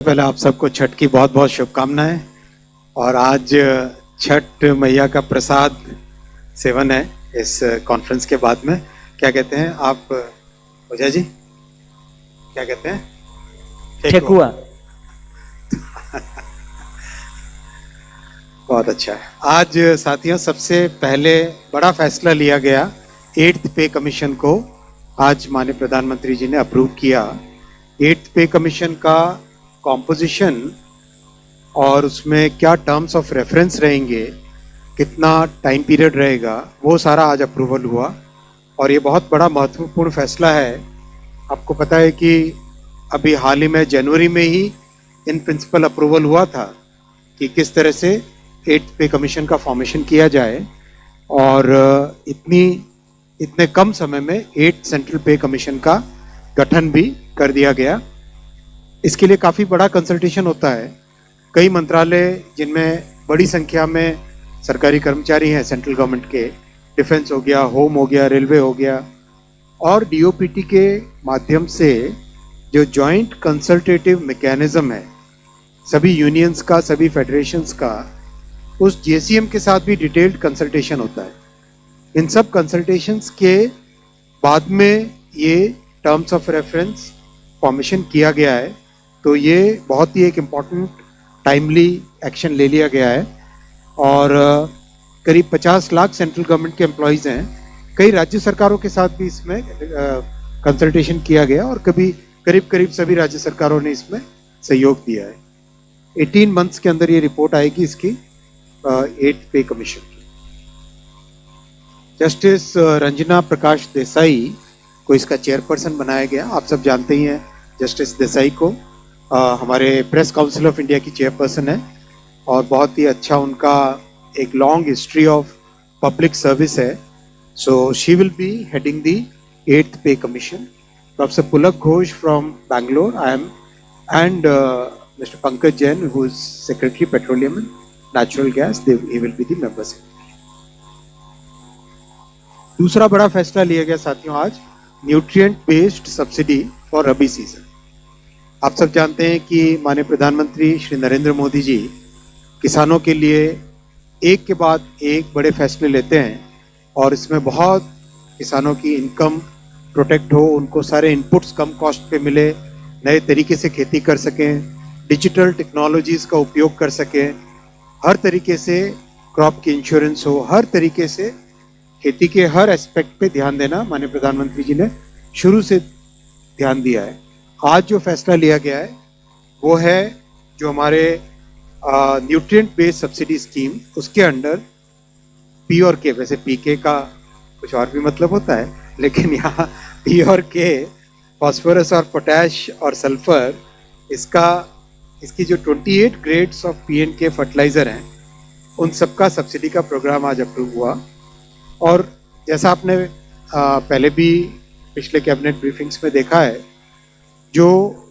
पहले आप सबको छठ की बहुत बहुत शुभकामनाएं। और आज छठ मैया का प्रसाद सेवन है इस कॉन्फ्रेंस के बाद में। क्या कहते हैं आप ओझा जी, क्या कहते हैं? ठेकुआ। बहुत अच्छा है। आज साथियों सबसे पहले बड़ा फैसला लिया गया 8th पे कमीशन को। आज माननीय प्रधानमंत्री जी ने अप्रूव किया 8th पे कमीशन का कॉम्पोजिशन और उसमें क्या टर्म्स ऑफ रेफरेंस रहेंगे, कितना टाइम पीरियड रहेगा, वो सारा आज अप्रूवल हुआ। और ये बहुत बड़ा महत्वपूर्ण फैसला है। आपको पता है कि अभी हाल ही में जनवरी में ही इन प्रिंसिपल अप्रूवल हुआ था कि किस तरह से 8th पे कमीशन का फॉर्मेशन किया जाए और इतने कम समय में 8 सेंट्रल पे कमीशन का गठन भी कर दिया गया। इसके लिए काफ़ी बड़ा कंसल्टेशन होता है। कई मंत्रालय जिनमें बड़ी संख्या में सरकारी कर्मचारी हैं सेंट्रल गवर्नमेंट के, डिफेंस हो गया, होम हो गया, रेलवे हो गया, और डीओपीटी के माध्यम से जो जॉइंट कंसल्टेटिव मैकेनिज्म है सभी यूनियंस का, सभी फेडरेशंस का, उस जेसीएम के साथ भी डिटेल्ड कंसल्टेशन होता है। इन सब कंसल्टेशंस के बाद में ये टर्म्स ऑफ रेफरेंस फॉर्मेशन किया गया है। तो ये बहुत ही एक इम्पॉर्टेंट टाइमली एक्शन ले लिया गया है। और करीब 50 लाख सेंट्रल गवर्नमेंट के एम्प्लॉयज़ हैं। कई राज्य सरकारों के साथ भी इसमें कंसल्टेशन किया गया और करीब सभी राज्य सरकारों ने इसमें सहयोग दिया है। 18 मंथ्स के अंदर ये रिपोर्ट आएगी इसकी 8th पे कमीशन की। जस्टिस रंजना प्रकाश देसाई को इसका चेयरपर्सन बनाया गया। आप सब जानते ही हैं जस्टिस देसाई को, हमारे प्रेस काउंसिल ऑफ इंडिया की चेयरपर्सन है और बहुत ही अच्छा उनका एक long history of public service है। So she will be heading the 8th pay commission. Professor Pulak Ghosh from Bangalore, I M, and mister Pankaj Jain who is secretary petroleum and natural gas, he will be the members। दूसरा बड़ा फैसला लिया गया साथियों आज, nutrient based subsidy for rabi season. आप सब जानते हैं कि माननीय प्रधानमंत्री श्री नरेंद्र मोदी जी किसानों के लिए एक के बाद एक बड़े फैसले लेते हैं और इसमें बहुत किसानों की इनकम प्रोटेक्ट हो, उनको सारे इनपुट्स कम कॉस्ट पे मिले, नए तरीके से खेती कर सकें, डिजिटल टेक्नोलॉजीज़ का उपयोग कर सकें, हर तरीके से क्रॉप की इंश्योरेंस हो, हर तरीके से खेती के हर एस्पेक्ट पे ध्यान देना माननीय प्रधानमंत्री जी ने शुरू से ध्यान दिया है। आज जो फैसला लिया गया है वो है जो हमारे न्यूट्रिएंट बेस्ड सब्सिडी स्कीम, उसके अंडर पी और के, वैसे पी के का कुछ और भी मतलब होता है, लेकिन यहाँ पी और के, फॉस्फोरस और पोटैश और सल्फर, इसकी जो 28 ग्रेड्स ऑफ पी एंड के फर्टिलाइजर हैं उन सबका सब्सिडी का प्रोग्राम आज अप्रूव हुआ। और जैसा आपने पहले भी पिछले कैबिनेट ब्रीफिंग्स में देखा है, जो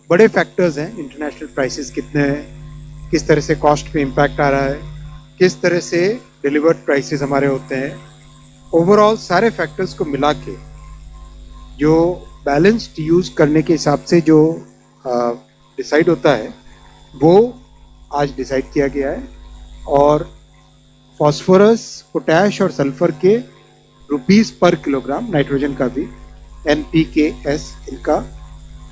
बड़े फैक्टर्स हैं, इंटरनेशनल प्राइसेस कितने हैं, किस तरह से कॉस्ट पे इम्पैक्ट आ रहा है, किस तरह से डिलीवर्ड प्राइसेस हमारे होते हैं, ओवरऑल सारे फैक्टर्स को मिला के जो बैलेंस्ड यूज़ करने के हिसाब से जो डिसाइड होता है वो आज डिसाइड किया गया है। और फॉस्फोरस, पोटैश और सल्फर के रुपीस पर किलोग्राम, नाइट्रोजन का भी NPKS, इनका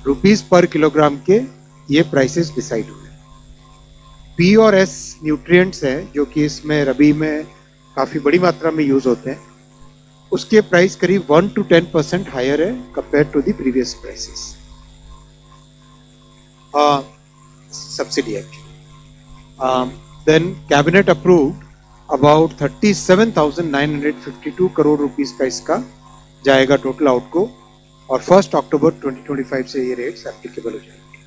रुपीस पर किलोग्राम के ये प्राइसेस डिसाइड हुए। P और S न्यूट्रिएंट्स हैं जो कि इसमें रबी में काफ़ी बड़ी मात्रा में यूज़ होते हैं, उसके प्राइस करीब 1 to 10% हायर है compare to the previous prices, subsidy actually. Then cabinet approved about 37,952 crore rupees का इसका जाएगा टोटल आउटगो, और 1 अक्टूबर 2025 से ये रेट्स एप्लीकेबल हो जाएंगे।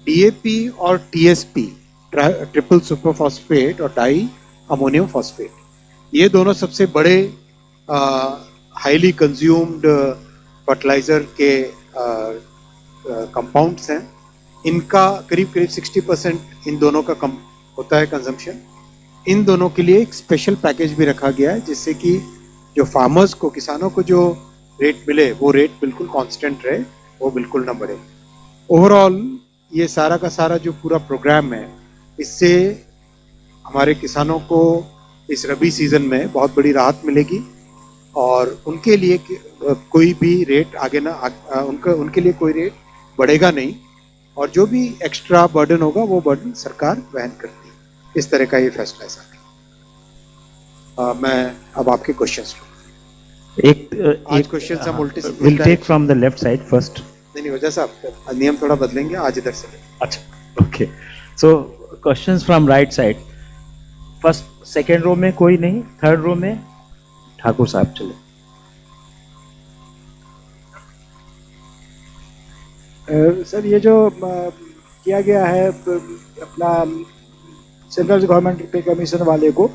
DAP और TSP, ट्रिपल सुपर फॉस्फेट और डाई अमोनियम फॉस्फेट, ये दोनों सबसे बड़े हाईली कंज्यूम्ड फर्टिलाइजर के कंपाउंड्स हैं। इनका करीब 60% इन दोनों का कम होता है कंजम्पशन। इन दोनों के लिए एक स्पेशल पैकेज भी रखा गया है जिससे कि जो फार्मर्स को, किसानों को जो रेट मिले वो रेट बिल्कुल कांस्टेंट रहे, वो बिल्कुल ना बढ़े। ओवरऑल ये सारा का सारा जो पूरा प्रोग्राम है, इससे हमारे किसानों को इस रबी सीजन में बहुत बड़ी राहत मिलेगी और उनके लिए कोई भी रेट आगे ना उनके लिए कोई रेट बढ़ेगा नहीं और जो भी एक्स्ट्रा बर्डन होगा वो बर्डन सरकार वहन करती है। इस तरह का ये फैसला है सर। मैं अब आपके क्वेश्चंस आज क्वेश्चन हम उल्टे will take from the left side first. नहीं वजह साहब नियम थोड़ा बदलेंगे, आज इधर से। अच्छा okay, so questions from right side. First second row में कोई नहीं, थर्ड रो में ठाकुर साहब चले। सर ये जो किया गया है अपना सेंट्रल गवर्नमेंट पे कमीशन वाले को,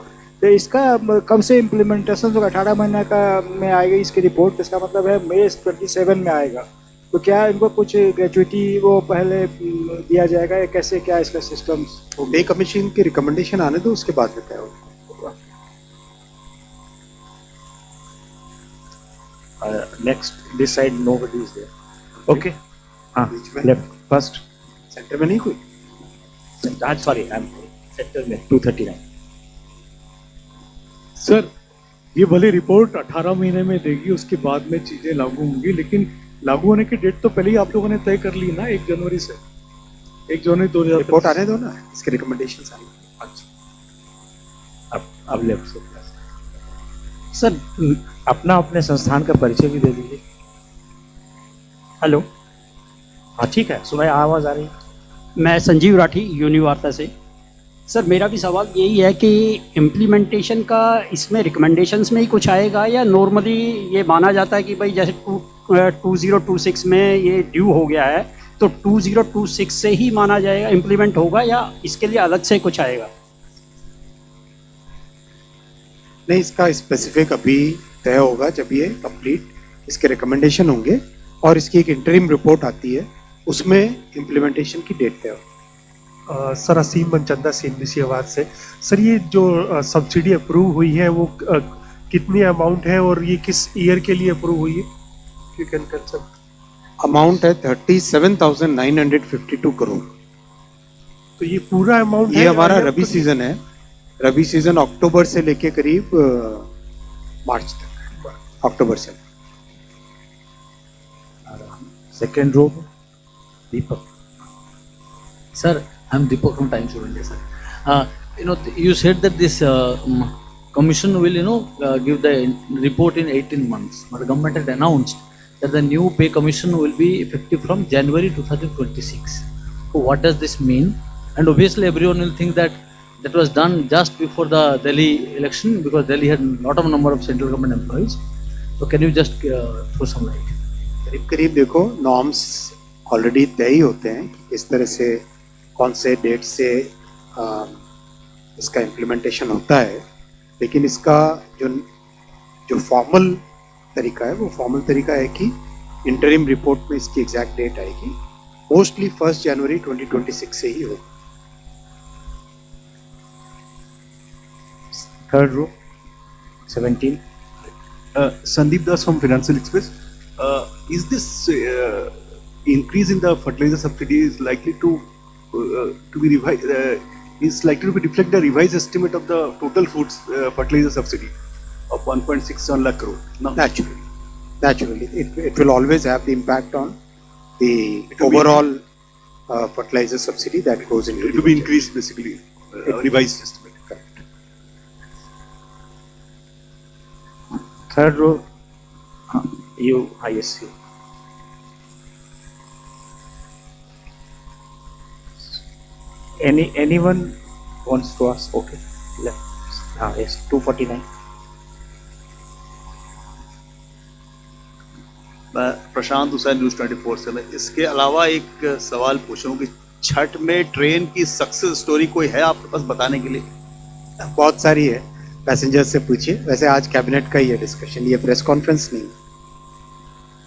तो इसका कब से इम्प्लीमेंटेशन होगा? 18 महीना का में आएगी इसकी रिपोर्ट, इसका मतलब है मई 27 में आएगा। तो क्या इनको कुछ ग्रेचुइटी वो पहले दिया जाएगा या कैसे, क्या इसका सिस्टम? पे कमीशन की रिकमेंडेशन आने दो, उसके बाद में क्या होगा। Next this side nobody is there. Okay, हाँ लेफ्ट फर्स्ट। सेंटर में नहीं कोई? आज सॉरी आई एम सेक्टर में 239। सर ये भले रिपोर्ट 18 महीने में देगी, उसके बाद में चीजें लागू होंगी, लेकिन लागू होने की डेट तो पहले ही आप लोगों ने तय कर ली ना, 1 जनवरी से। 1 जनवरी 2000 रिपोर्ट आने दो ना, इसके रिकमेंडेशंस आने। अच्छा अब लेफ्ट से सर अपना अपने संस्थान का परिचय भी दे दीजिए। हेलो, हाँ ठीक है, सुनाई आवाज आ रही है। मैं संजीव राठी यूनिवार्ता से। सर मेरा भी सवाल यही है कि इम्प्लीमेंटेशन का इसमें रिकमेंडेशंस में ही कुछ आएगा या नॉर्मली ये माना जाता है कि भाई जैसे 2026 में ये ड्यू हो गया है तो 2026 से ही माना जाएगा, इम्प्लीमेंट होगा, या इसके लिए अलग से कुछ आएगा? नहीं, इसका स्पेसिफिक अभी तय होगा जब ये कंप्लीट इसके रिकमेंडेशन होंगे और इसकी एक इंटरिम रिपोर्ट आती है, उसमें इम्प्लीमेंटेशन की डेट तय होगी। सर असीम मनचंदा CNBC आवाज से। सर ये जो सब्सिडी अप्रूव हुई है वो कितनी अमाउंट है और ये किस ईयर के लिए अप्रूव हुई है? You can consult. अमाउंट है 37,952 करोड़। तो ये पूरा अमाउंट ये हमारा रबी सीजन है। रबी सीजन अक्टूबर से लेके करीब मार्च तक, अक्टूबर से। Second row Deepak. Sir, I'm Deepak from Times of India, sir. You said that this commission will, give the report in 18 months. But the government had announced that the new pay commission will be effective from January 2026. So what does this mean? And obviously everyone will think that that was done just before the Delhi election because Delhi had a lot of number of central government employees. So can you just throw some light? करीब करीब देखो, norms already तय ही होते हैं कि किस तरह से कौन से डेट से इसका इम्प्लीमेंटेशन होता है, लेकिन इसका जो फॉर्मल तरीका है वो फॉर्मल तरीका है कि इंटरिम रिपोर्ट में इसकी एग्जैक्ट डेट आएगी, मोस्टली 1 जनवरी 2026 से ही होगा। Third row 17। Sandeep Das from Financial Express. Is this increase in the fertilizer subsidy is likely to be revised? Is likely to reflect the revised estimate of the total foods fertilizer subsidy of 1.61 lakh crore? No. Naturally, it will always have the impact on the overall fertilizer subsidy that goes into. It will be increased basically, revised estimate. Correct. Third row you ISU। anyone wants to ask? Okay, left। yes, 249। मैं प्रशांत Hussain news 24 से। मैं इसके अलावा एक सवाल पूछूं कि छठ में ट्रेन की सक्सेस स्टोरी कोई है आपके पास बताने के लिए? बहुत सारी है, पैसेंजर से पूछिए। वैसे आज कैबिनेट का ही है डिस्कशन, ये प्रेस कॉन्फ्रेंस नहीं।